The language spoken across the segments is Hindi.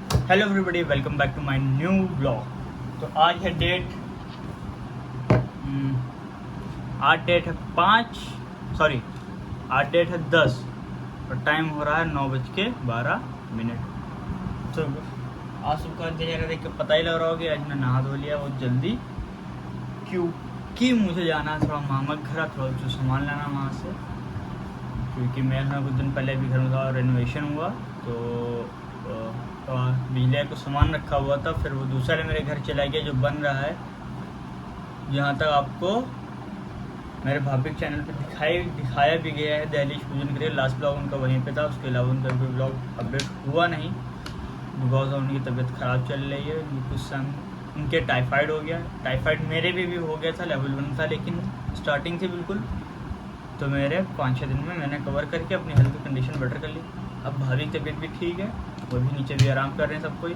Hello everybody, welcome back to my new blog. तो आज है डेट आज डेट है 5 सॉरी आज डेट है 10 और टाइम हो रहा है 9:12। तो आज सुबह चेहरा देख के पता ही लग रहा होगा कि आज मैं नहा धो लिया बहुत जल्दी, क्योंकि मुझे जाना है थोड़ा मामा के घर, थोड़ा जो सामान लाना वहाँ से, क्योंकि मेरा कुछ दिन पहले भी घर में थोड़ा रेनोवेशन हुआ तो बिजली का कुछ सामान रखा हुआ था। फिर वो दूसरे मेरे घर चला गया जो बन रहा है, जहाँ तक आपको मेरे भाभी के चैनल पे दिखाया भी गया है। दहलीज पूजन के लिए लास्ट ब्लॉग उनका वहीं पे था, उसके अलावा उनका कोई ब्लॉग अपडेट हुआ नहीं बिकॉज उनकी तबीयत ख़राब चल रही है। कुछ उनके टाइफाइड हो गया, टाइफाइड मेरे भी हो गया था, लेवल 1 था, लेकिन स्टार्टिंग से बिल्कुल। तो मेरे 5-6 दिन में मैंने कवर करके अपनी हेल्थ की कंडीशन बेटर कर ली। अब भाभी की तबीयत भी ठीक है, वो भी नीचे भी आराम कर रहे हैं सब कोई।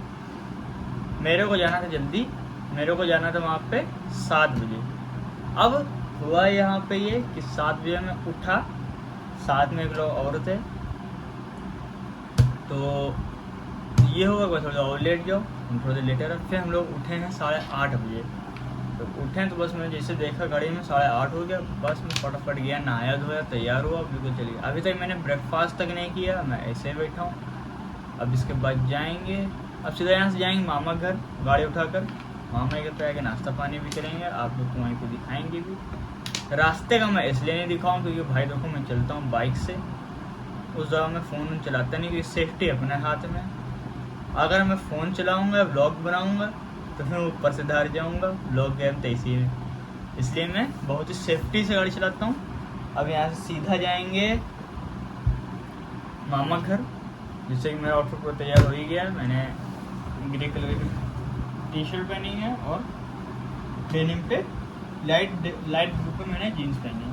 मेरे को जाना था जल्दी, मेरे को जाना था वहाँ पे 7 बजे। अब हुआ यहाँ पे ये कि 7 बजे मैं उठा, साथ में एक लोग और थे, तो ये होगा बस थोड़ा और लेट जाओ, हम थोड़ा देर लेटे रहे। फिर हम लोग उठे हैं 8:30 बजे। तो उठे तो बस मैंने जैसे देखा घड़ी में 8:30 हो गया, बस मैं फटाफट गया, नहाया धोया, तैयार हुआ, बिल्कुल चलिए। अभी तक मैंने ब्रेकफास्ट तक नहीं किया, मैं ऐसे ही बैठा हूँ। अब इसके बाद जाएंगे, अब सीधा यहाँ से जाएंगे मामा घर, गाड़ी उठाकर मामा घर पे आके नाश्ता पानी भी करेंगे, आप लोग को वहीं पर दिखाएंगे भी। रास्ते का मैं इसलिए नहीं दिखाऊँ क्योंकि भाई देखो मैं चलता हूँ बाइक से, उस जगह मैं फ़ोन चलाता नहीं क्योंकि सेफ्टी अपने हाथ में। अगर मैं फ़ोन चलाऊँगा, ब्लॉग बनाऊँगा तो फिर ऊपर से धार जाऊँगा, ब्लॉग गेम तो इसी में, इसलिए मैं बहुत ही सेफ्टी से गाड़ी चलाता हूँ। अब यहाँ से सीधा जाएंगे मामा घर, जिससे कि मेरा आउटफिट पूरा तैयार हो ही गया। मैंने ग्रे कलर की टी शर्ट पहनी है और डेनिम पे लाइट ब्लू पे मैंने जीन्स पहनी है।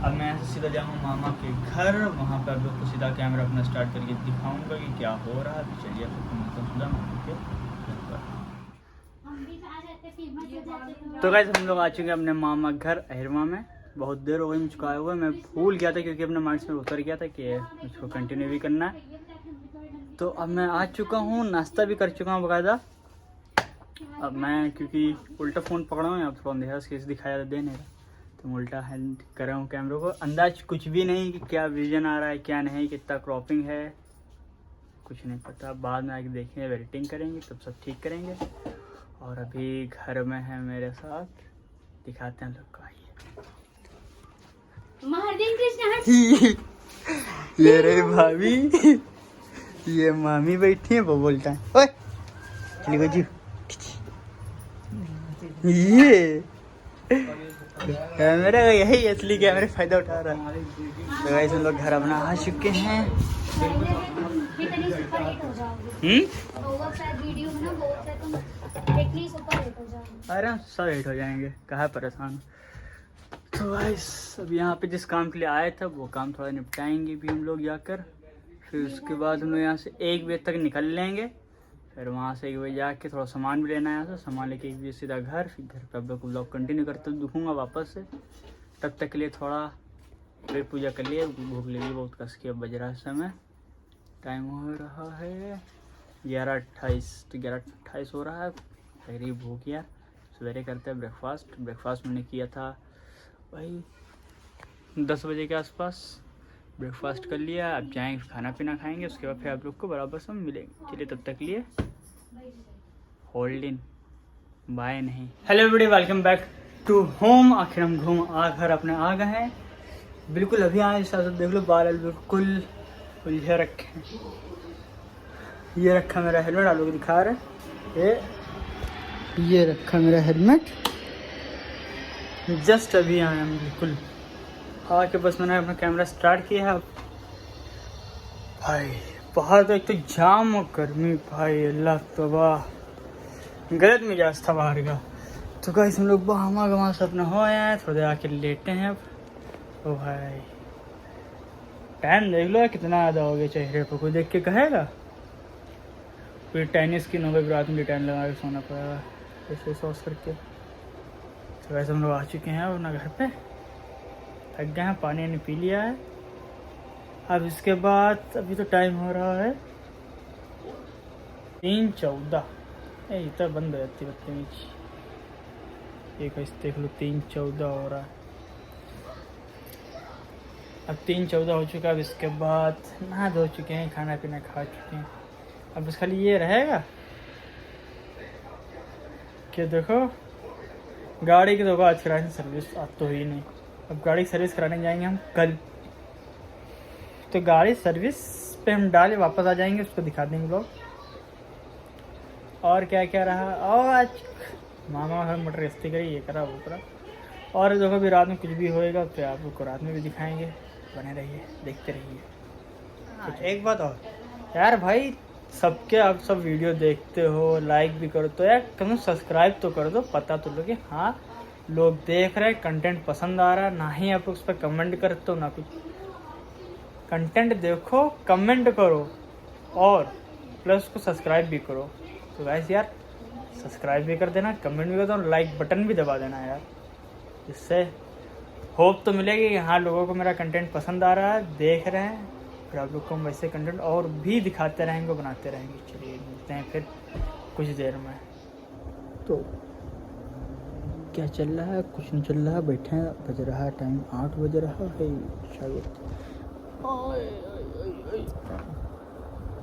अब मैं यहाँ से सीधा जाऊँगा मामा के घर, वहाँ पर आप लोग को सीधा कैमरा अपना स्टार्ट करके दिखाऊंगा कि क्या हो रहा है। तो चलिए आप लोग मिलता हूँ सीधा मामा के घर पर। तो गाइस हम लोग आ चुके हैं अपने मामा घर अहिरवा में। बहुत देर हो गई मुझको आए हुए, मैं भूल गया था क्योंकि अपने माइंड से उतर गया था कि मुझको कंटिन्यू भी करना है। तो अब मैं आ चुका हूँ, नाश्ता भी कर चुका हूँ बाकायदा। अब मैं क्योंकि उल्टा फ़ोन पकड़ा हूँ, यहाँ थोड़ा अंधेरा से दिखाया दे नहीं रहा, तो मैं उल्टा हैंड कर रहा हूँ कैमरे को। अंदाज कुछ भी नहीं कि क्या विजन आ रहा है क्या नहीं, कितना क्रॉपिंग है, कुछ नहीं पता। बाद में आके देखेंगे, एडिटिंग करेंगे तब सब ठीक करेंगे। और अभी घर में है मेरे साथ, दिखाते हैं लोग को, आइए। ये रे भाभी, ये मामी बैठी है, वो बोलता है ओए चलिए जी। ये कैमरा यही असली कैमरे फायदा उठा रहा है। तो गाइस हम लोग घर अपना आ चुके हैं। अरे सब हिट हो जाएंगे, कहाँ परेशान। तो गाइस अब यहाँ पे जिस काम के लिए आए थे वो काम थोड़ा निपटाएंगे भी हम लोग जाकर। फिर उसके बाद हम लोग यहाँ से 1 बजे तक निकल लेंगे। फिर वहाँ से 1 बजे जाके थोड़ा सामान भी लेना है, यहाँ से सामान लेके 1 बजे सीधा घर। फिर घर पे आप लोग को ब्लॉग कंटिन्यू करते दिखूँगा वापस से। तब तक के लिए थोड़ा पेट पूजा कर लिए, भूख लगी बहुत कस के। अब बज रहा है समय, टाइम हो रहा है 11:28, तो 11:28 हो रहा है। लग भूख यार। सवेरे करते हैं ब्रेकफास्ट मैंने किया था भाई 10 बजे के आसपास। ब्रेकफास्ट कर लिया, अब जाएंगे खाना पीना खाएंगे, उसके बाद फिर आप लोग को बराबर सब मिलेंगे। चलिए तब तक के लिए होल्ड इन, बाय नहीं। Hello everybody, welcome back to home. आखिर हम घर अपने आ गए हैं बिल्कुल। अभी आए साथ देख लो, बाल बिल्कुल उलझे रखे हैं। ये रखा मेरा हेलमेट, आप लोग दिखा रहे, ये रखा मेरा हेलमेट। जस्ट अभी आए हम बिल्कुल आके, बस मैंने अपना कैमरा स्टार्ट किया है। भाई बाहर तो एक तो जाम और गर्मी, भाई अल्लाह तबाह, गलत मिजाज था बाहर का। तो गाइस हम लोग वहाँ से अपना हो आया है, थोड़ा देर आके लेटे हैं अब। ओ भाई टाइम देख लो कितना ज़्यादा हो गया चेहरे पर, कोई देख के कहेगा। फिर टैन स्किन हो गई, रात में टैन लगा के सोना पड़ेगा ऐसे सॉस करके। तो वैसे हम लोग आ चुके हैं अपना घर पे, थक गए हैं, पानी वानी पी लिया है। अब इसके बाद अभी तो टाइम हो रहा है 3:14 इतना बंद हो जाती बदतमीज। एक देख लो 3:14 हो रहा है। अब 3:14 हो चुका है। अब इसके बाद नहा धो चुके हैं, खाना पीना खा चुके हैं। अब बस खाली ये रहेगा कि देखो गाड़ी की देखो आज कराने सर्विस आज तो हुई नहीं। अब गाड़ी की सर्विस कराने जाएंगे हम कल। तो गाड़ी सर्विस पे हम डाले वापस आ जाएंगे, उसको दिखा देंगे लोग। और क्या क्या रहा, और आज मामा घर मोटर गश्ती करी, ये करा वो करा। और देखो भी रात में कुछ भी होएगा तो आप लोग को रात में भी दिखाएंगे। बने रहिए, देखते रहिए। एक बात और यार भाई, सबके आप सब वीडियो देखते हो, लाइक भी करो तो यार कम सब्सक्राइब तो कर दो, पता तो लो कि हाँ लोग देख रहे हैं, कंटेंट पसंद आ रहा है। ना ही आप उस पर कमेंट करते हो ना कुछ। कंटेंट देखो, कमेंट करो और प्लस को सब्सक्राइब भी करो। तो गाइस यार सब्सक्राइब भी कर देना, कमेंट भी कर देना, लाइक बटन भी दबा देना यार। इससे होप तो मिलेगी कि हाँ लोगों को मेरा कंटेंट पसंद आ रहा है, देख रहे हैं। फिर आप लोग को हम वैसे कंटेंट और भी दिखाते रहेंगे, बनाते रहेंगे। चलिए मिलते हैं फिर कुछ देर में। तो क्या चल रहा है, कुछ नहीं चल रहा है, बैठे हैं। बज रहा है टाइम 8 बज रहा है शायद।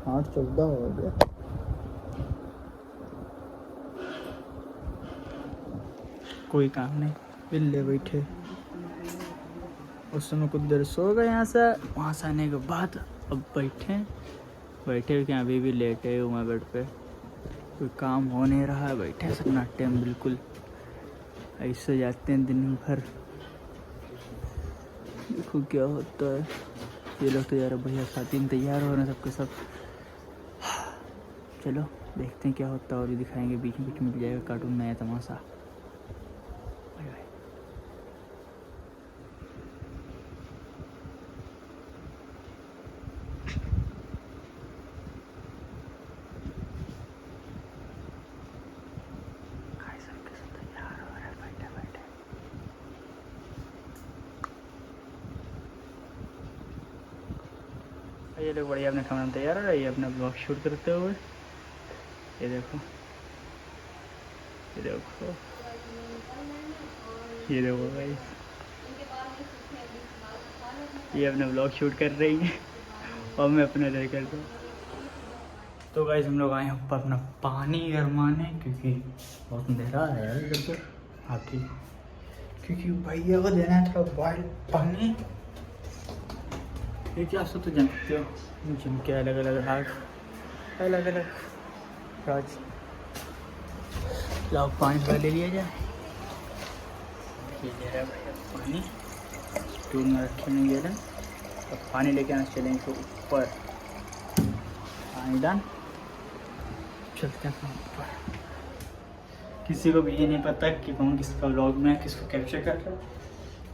8:14 हो गया। कोई काम नहीं, बिल्ले बैठे। उस समय कुछ देर सो गए यहाँ से। वहाँ से आने के बाद अब बैठे क्या अभी भी लेटे हुए बेड पे। कोई काम हो नहीं रहा है, बैठे सन्नाटे में बिल्कुल। ऐसे जाते हैं दिन भर, देखो क्या होता है। ये लोग तो यार भैया साथी में तैयार हो रहे हैं सबके सब। चलो देखते हैं क्या होता है, और भी दिखाएंगे। बीच में मिल जाएगा कार्टून नया तमाशा। Bye bye. ये लोग बढ़िया अपने खाना तैयार है, ये अपना ब्लॉग शूट करते हुए। ये देखो, ये देखो, ये देखो भाई, ये अपना ब्लॉग शूट कर रही है और मैं अपना इधर कर दूँ। तो गाइस हम लोग आए हैं ऊपर अपना पानी गरमाने, क्योंकि बहुत अंधेरा है यार इधर पर आके। क्योंकि भैया को देना है थोड़ा बॉयल पानी। ये क्या सब तो जानते हो, जिनके अलग अलग राग, अलग अलग राज। लाओ पानी थोड़ा ले लिया जाए। ये ले रहा है भैया पानी, स्टूल में रखे नहीं दे रहे। अब पानी लेके आना चलेंगे तो ऊपर। पानी डाल, चलते हैं ऊपर। किसी को भी ये नहीं पता कि कौन किसका व्लॉग में है, किसको कैप्चर कर रहा है।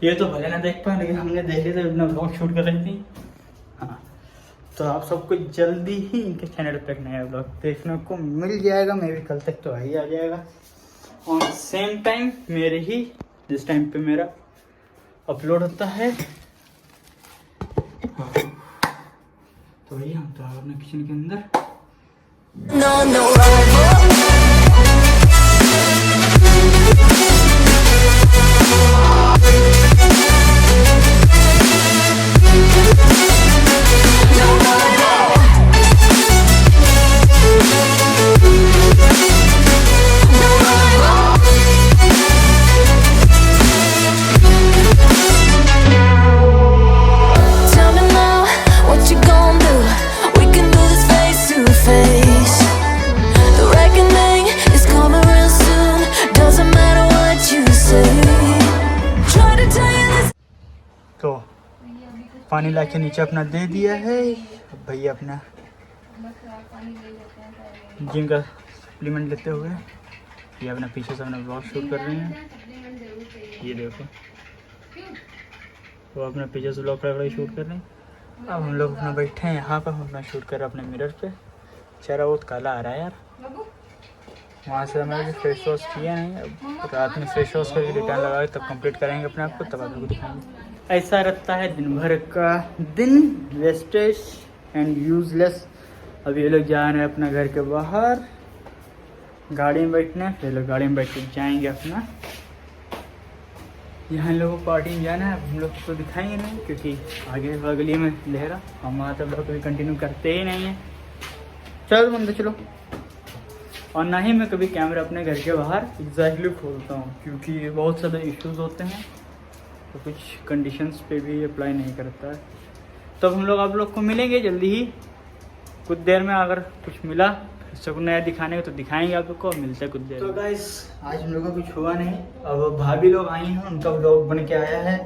ये तो भले ना देख पाए, लेकिन हमने देख लिया था, अपना व्लॉग शूट कर रही थी। हाँ, तो आप सबको जल्दी ही इनके चैनल पे एक नया व्लॉग देखने को मिल जाएगा। मे भी कल तक तो ही आ जाएगा ऑन सेम टाइम, मेरे ही जिस टाइम पे मेरा अपलोड होता है। हाँ, तो वही हम तो अपने किचन के अंदर। तो पानी लाके नीचे अपना दे दिया है। भैया अपना जिम का सप्लीमेंट लेते हुए ये अपना पीछे से अपना ब्लॉग शूट कर रहे हैं। ये देखो, वो अपना पीछे से ब्लॉग शूट कर रहे हैं। अब हम लोग अपना बैठे हैं यहाँ पर, हम अपना शूट कर रहे हैं अपने मिरर पे। चेहरा बहुत काला आ रहा है यार। वहाँ से हमें फेस वॉश किया नहीं, अब रात में फेस वॉश करके रिटर्न लगा तब कंप्लीट करेंगे अपने आप को, तब आप लोग दिखाएंगे। ऐसा रहता है दिन भर का दिन, वेस्टेज एंड यूजलेस अभी ये लोग जा रहे हैं अपना घर के बाहर गाड़ी में बैठने, फिर लोग गाड़ी में बैठ के जाएंगे अपना। यहाँ इन लोगों को पार्टी में जाना है, हम लोग तो दिखाएंगे नहीं क्योंकि आगे बगली में अंधेरा, हम वहाँ तक लोग कभी कंटिन्यू करते ही नहीं हैं। चलो बंदे चलो। और ना ही मैं कभी कैमरा अपने घर के बाहर एग्जैक्टली खोलता हूँ क्योंकि बहुत ज़्यादा इश्यूज होते हैं, तो कुछ कंडीशंस पे भी अप्लाई नहीं करता है। तब हम लोग आप लोग को मिलेंगे जल्दी ही, कुछ देर में। अगर कुछ मिला सब नया दिखाने को तो दिखाएंगे आप लोग को, मिलते हैं कुछ देर। तो गाइस आज हम लोग का कुछ हुआ नहीं। अब भाभी लोग आई हैं, उनका व्लॉग बन के आया है,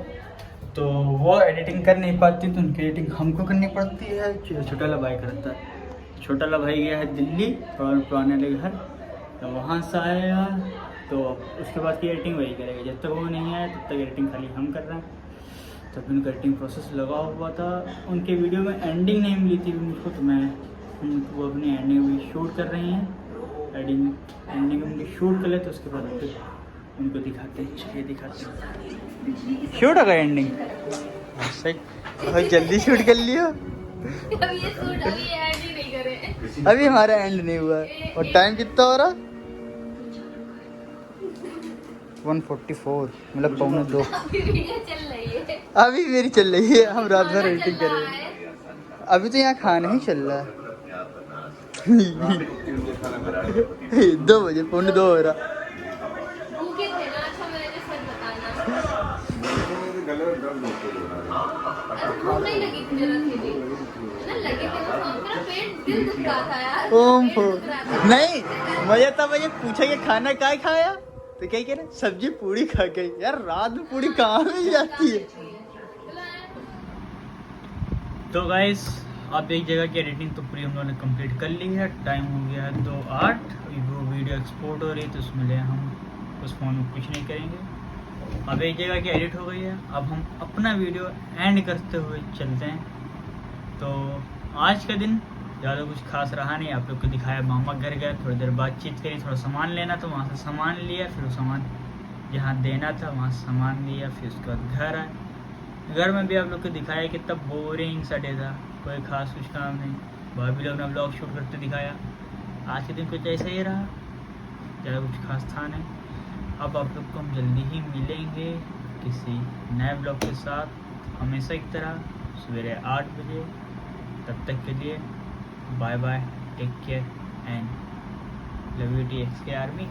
तो वो एडिटिंग कर नहीं पाती तो उनकी एडिटिंग हमको करनी पड़ती है। छोटा वाला भाई करता है। छोटा वाला भाई गया है दिल्ली और पुराने वाले घर, तो वहाँ से आएगा तो उसके बाद की एडिटिंग वही करेगा। जब तक वो नहीं आया तब तक एडिटिंग खाली हम कर रहे हैं। तब उनका एडिटिंग प्रोसेस लगा हुआ था, उनके वीडियो में एंडिंग नहीं मिली थी मुझको, तो मैं वो अपनी एंडिंग भी शूट कर रही हैं। एंडिंग उनकी शूट कर ले तो उसके बाद फिर उनको दिखाते हैं। चलिए दिखाते हैं। शूट होगा एंडिंग सही, बहुत जल्दी शूट कर लियो। अभी हमारा एंड नहीं हुआ है। और टाइम कितना हो रहा? 1:44, मतलब 1:45। अभी मेरी चल रही है, हम रात भर एडिटिंग कर रहे हैं। अभी तो यहाँ खाना ही चल रहा है। 2 बजे 1:45 हो रहा। ओम नहीं, मुझे तब मुझे पूछा कि खाना क्या खाया, तो क्या कह रहे सब्जी पूड़ी खा गई। यार रात में पूड़ी कहाँ मिल जाती है। तो गाइस अब एक जगह की एडिटिंग तो पूरी हम लोगों ने कंप्लीट कर ली है। टाइम हो गया है 2:08। वो वीडियो एक्सपोर्ट हो रही है तो उसमें हम उस फ़ोन में कुछ नहीं करेंगे। अब एक जगह की एडिट हो गई है, अब हम अपना वीडियो एंड करते हुए चलते हैं। तो आज का दिन ज़्यादा कुछ खास रहा नहीं, आप लोग को दिखाया। मामा घर गए, थोड़ी देर बातचीत करी, थोड़ा सामान लेना तो वहाँ से सामान लिया, फिर वो सामान जहाँ देना था वहाँ से सामान लिया, फिर उसके बाद घर आए। घर में भी आप लोग को दिखाया कितना बोरिंग सा डे था, कोई खास कुछ काम नहीं। भाभी लोग ने व्लॉग शूट करते दिखाया। आज के दिन कुछ ऐसा ही रहा, ज़्यादा कुछ खास था नहीं। अब आप लोग को हम जल्दी ही मिलेंगे किसी नए ब्लॉग के साथ, हमेशा की तरह सवेरे 8 बजे। तब तक के लिए bye bye, take care and love you TXK army.